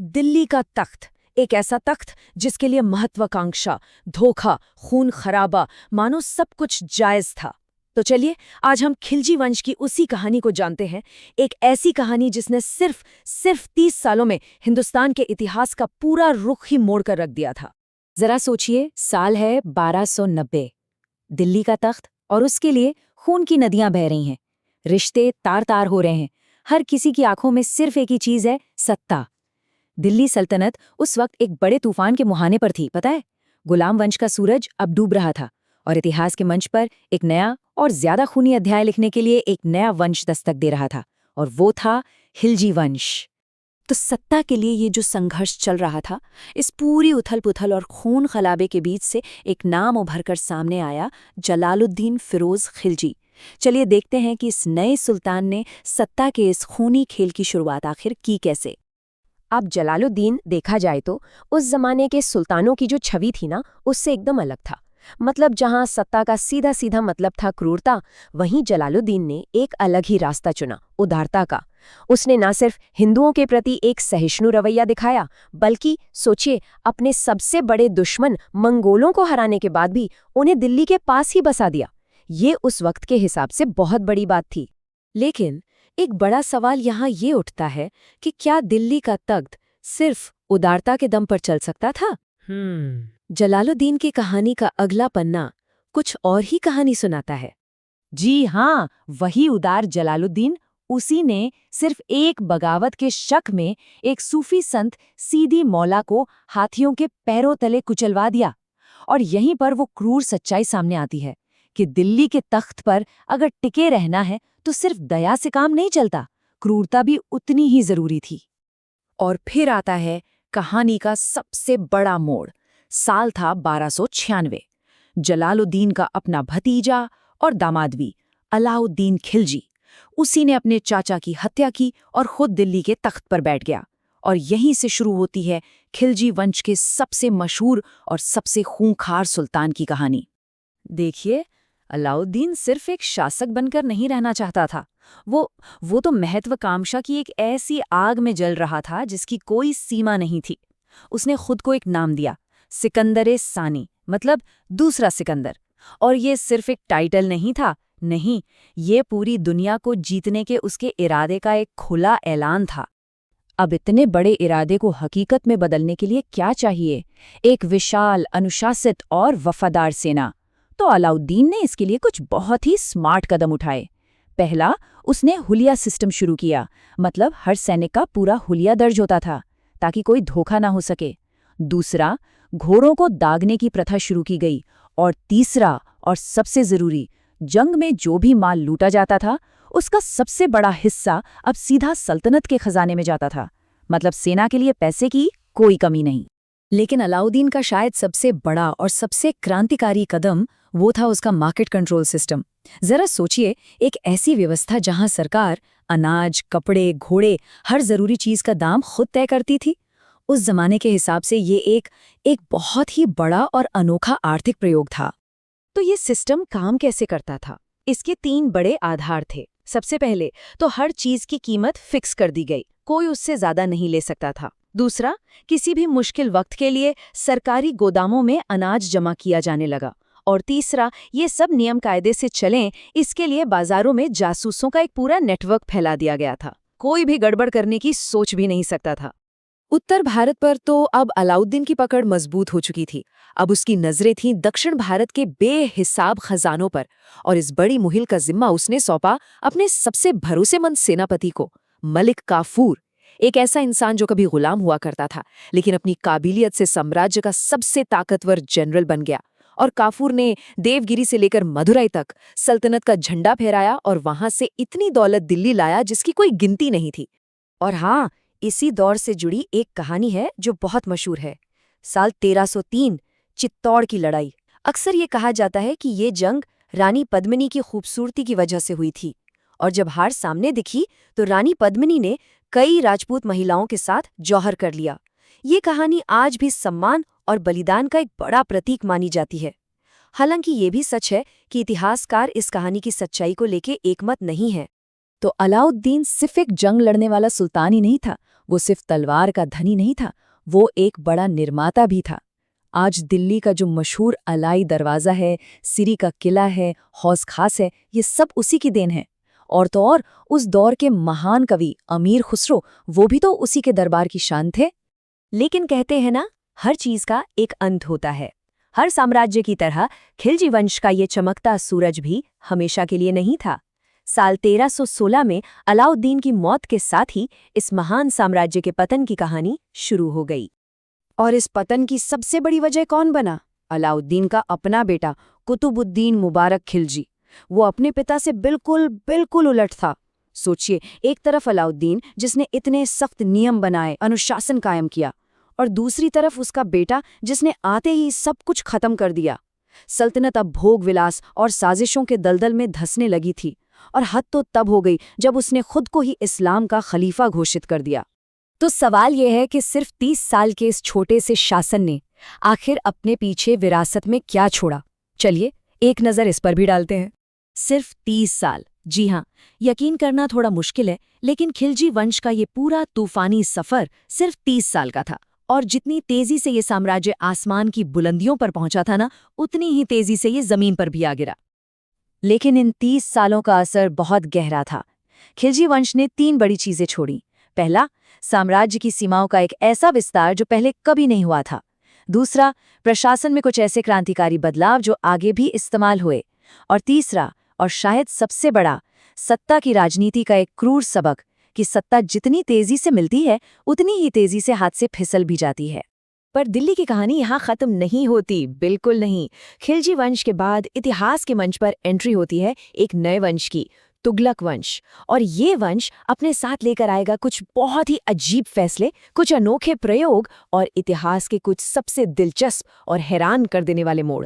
दिल्ली का तख्त, एक ऐसा तख्त जिसके लिए महत्वाकांक्षा, धोखा, खून खराबा, मानो सब कुछ जायज था। तो चलिए आज हम खिलजी वंश की उसी कहानी को जानते हैं, एक ऐसी कहानी जिसने सिर्फ 30 सालों में हिंदुस्तान के इतिहास का पूरा रुख ही मोड़ कर रख दिया था। जरा सोचिए, साल है 1290। दिल्ली का तख्त और उसके लिए खून की नदियां बह रही हैं। रिश्ते तार तार हो रहे हैं। हर किसी की आंखों में सिर्फ एक ही चीज है, सत्ता। दिल्ली सल्तनत उस वक्त एक बड़े तूफान के मुहाने पर थी, पता है। गुलाम वंश का सूरज अब डूब रहा था और इतिहास के मंच पर एक नया और ज्यादा खूनी अध्याय लिखने के लिए एक नया वंश दस्तक दे रहा था, और वो था खिलजी वंश। तो सत्ता के लिए ये जो संघर्ष चल रहा था, इस पूरी उथल पुथल और खून खलाबे के बीच से एक नाम उभर कर सामने आया, जलालुद्दीन फिरोज खिलजी। चलिए देखते हैं कि इस नए सुल्तान ने सत्ता के इस खूनी खेल की शुरुआत आखिर की कैसे। अब जलालुद्दीन देखा जाए तो उस जमाने के सुल्तानों की जो छवि थी ना, उससे एकदम अलग था। मतलब जहां सत्ता का सीधा सीधा मतलब था क्रूरता, वहीं जलालुद्दीन ने एक अलग ही रास्ता चुना, उदारता का। उसने न सिर्फ हिंदुओं के प्रति एक सहिष्णु रवैया दिखाया, बल्कि सोचिए, अपने सबसे बड़े दुश्मन मंगोलों को हराने के बाद भी उन्हें दिल्ली के पास ही बसा दिया। ये उस वक्त के हिसाब से बहुत बड़ी बात थी। लेकिन एक बड़ा सवाल यहाँ ये उठता है कि क्या दिल्ली का तख्त सिर्फ उदारता के दम पर चल सकता था? जलालुद्दीन की कहानी का अगला पन्ना कुछ और ही कहानी सुनाता है। जी हाँ, वही उदार जलालुद्दीन, उसी ने सिर्फ एक बगावत के शक में एक सूफी संत सीदी मौला को हाथियों के पैरों तले कुचलवा दिया। और यहीं पर वो क्रूर सच्चाई सामने आती है कि दिल्ली के तख्त पर अगर टिके रहना है तो सिर्फ दया से काम नहीं चलता, क्रूरता भी उतनी ही जरूरी थी। और फिर आता है कहानी का सबसे बड़ा मोड़। साल था 1296। जलालुद्दीन का अपना भतीजा और दामाद भी, अलाउद्दीन खिलजी, उसी ने अपने चाचा की हत्या की और खुद दिल्ली के तख्त पर बैठ गया। और यहीं से शुरू होती है खिलजी वंश के सबसे मशहूर और सबसे खूंखार सुल्तान की कहानी। देखिए, अलाउद्दीन सिर्फ एक शासक बनकर नहीं रहना चाहता था। वो तो महत्वाकांक्षा की एक ऐसी आग में जल रहा था जिसकी कोई सीमा नहीं थी। उसने खुद को एक नाम दिया, सिकंदर सानी, मतलब दूसरा सिकंदर। और ये सिर्फ एक टाइटल नहीं था, नहीं, ये पूरी दुनिया को जीतने के उसके इरादे का एक खुला ऐलान था। अब इतने बड़े इरादे को हकीकत में बदलने के लिए क्या चाहिए? एक विशाल, अनुशासित और वफादार सेना। तो अलाउद्दीन ने इसके लिए कुछ बहुत ही स्मार्ट कदम उठाए। पहला, उसने हुलिया सिस्टम शुरू किया, मतलब हर सैनिक का पूरा हुलिया दर्ज होता था ताकि कोई धोखा ना हो सके। दूसरा, घोड़ों को दागने की प्रथा शुरू की गई। और तीसरा और सबसे जरूरी, जंग में जो भी माल लूटा जाता था उसका सबसे बड़ा हिस्सा अब सीधा सल्तनत के खजाने में जाता था। मतलब सेना के लिए पैसे की कोई कमी नहीं। लेकिन अलाउद्दीन का शायद सबसे बड़ा और सबसे क्रांतिकारी कदम वो था उसका मार्केट कंट्रोल सिस्टम। जरा सोचिए, एक ऐसी व्यवस्था जहां सरकार अनाज, कपड़े, घोड़े, हर जरूरी चीज का दाम खुद तय करती थी। उस जमाने के हिसाब से ये एक बहुत ही बड़ा और अनोखा आर्थिक प्रयोग था। तो ये सिस्टम काम कैसे करता था? इसके 3 बड़े आधार थे। सबसे पहले तो हर चीज की कीमत फिक्स कर दी गई, कोई उससे ज्यादा नहीं ले सकता था। दूसरा, किसी भी मुश्किल वक्त के लिए सरकारी गोदामों में अनाज जमा किया जाने लगा। और तीसरा, ये सब नियम कायदे से चलें, इसके लिए बाजारों में जासूसों का एक पूरा नेटवर्क फैला दिया गया था। कोई भी गड़बड़ करने की सोच भी नहीं सकता था। उत्तर भारत पर तो अब अलाउद्दीन की पकड़ मजबूत हो चुकी थी। अब उसकी नजरें थीं दक्षिण भारत के बेहिसाब खजानों पर, और इस बड़ी मुहिम का जिम्मा उसने सौंपा अपने सबसे भरोसेमंद सेनापति को, मलिक काफूर। एक ऐसा इंसान जो कभी गुलाम हुआ करता था, लेकिन अपनी काबिलियत से साम्राज्य का सबसे ताकतवर जनरल बन गया। और काफूर ने देवगिरी से लेकर मदुरई तक सल्तनत का झंडा फहराया और वहां से इतनी दौलत दिल्ली लाया जिसकी कोई गिनती नहीं थी। और हाँ, इसी दौर से जुड़ी एक कहानी है जो बहुत मशहूर है। साल 1303, चित्तौड़ की लड़ाई। अक्सर ये कहा जाता है कि ये जंग रानी पद्मिनी की खूबसूरती की वजह से हुई थी। और जब हार सामने दिखी तो रानी पद्मिनी ने कई राजपूत महिलाओं के साथ जौहर कर लिया। ये कहानी आज भी सम्मान और बलिदान का एक बड़ा प्रतीक मानी जाती है। हालांकि ये भी सच है कि इतिहासकार इस कहानी की सच्चाई को लेकर एकमत नहीं है। तो अलाउद्दीन सिर्फ एक जंग लड़ने वाला सुल्तान ही नहीं था, वो सिर्फ तलवार का धनी नहीं था, वो एक बड़ा निर्माता भी था। आज दिल्ली का जो मशहूर अलाई दरवाज़ा है, सिरी का किला है, हौस खास है, ये सब उसी की देन है। और तो और उस दौर के महान कवि अमीर खुसरो, वो भी तो उसी के दरबार की शान थे। लेकिन कहते हैं ना, हर चीज का एक अंत होता है। हर साम्राज्य की तरह खिलजी वंश का ये चमकता सूरज भी हमेशा के लिए नहीं था। साल 1316 में अलाउद्दीन की मौत के साथ ही इस महान साम्राज्य के पतन की कहानी शुरू हो गई। और इस पतन की सबसे बड़ी वजह कौन बना? अलाउद्दीन का अपना बेटा कुतुबुद्दीन मुबारक खिलजी। वो अपने पिता से बिल्कुल उलट था। सोचिए, एक तरफ अलाउद्दीन जिसने इतने सख्त नियम बनाए, अनुशासन कायम किया, और दूसरी तरफ उसका बेटा जिसने आते ही सब कुछ खत्म कर दिया। सल्तनत अब भोग विलास और साजिशों के दलदल में धंसने लगी थी, और हद तो तब हो गई जब उसने खुद को ही इस्लाम का खलीफा घोषित कर दिया। तो सवाल यह है कि सिर्फ 30 साल के इस छोटे से शासन ने आखिर अपने पीछे विरासत में क्या छोड़ा? चलिए एक नज़र इस पर भी डालते हैं। सिर्फ 30 साल, जी हाँ, यकीन करना थोड़ा मुश्किल है, लेकिन खिलजी वंश का ये पूरा तूफानी सफर सिर्फ 30 साल का था। और जितनी तेजी से ये साम्राज्य आसमान की बुलंदियों पर पहुंचा था ना, उतनी ही तेजी से ये जमीन पर भी आ गिरा। लेकिन इन 30 सालों का असर बहुत गहरा था। खिलजी वंश ने 3 बड़ी चीजें छोड़ी। पहला, साम्राज्य की सीमाओं का एक ऐसा विस्तार जो पहले कभी नहीं हुआ था। दूसरा, प्रशासन में कुछ ऐसे क्रांतिकारी बदलाव जो आगे भी इस्तेमाल हुए। और तीसरा, और शायद सबसे बड़ा, सत्ता की राजनीति का एक क्रूर सबक कि सत्ता जितनी तेजी से मिलती है, उतनी ही तेजी से हाथ से फिसल भी जाती है। पर दिल्ली की कहानी यहाँ खत्म नहीं होती, बिल्कुल नहीं। खिलजी वंश के बाद इतिहास के मंच पर एंट्री होती है एक नए वंश की, तुगलक वंश। और ये वंश अपने साथ लेकर आएगा कुछ बहुत ही अजीब फैसले, कुछ अनोखे प्रयोग और इतिहास के कुछ सबसे दिलचस्प और हैरान कर देने वाले मोड़।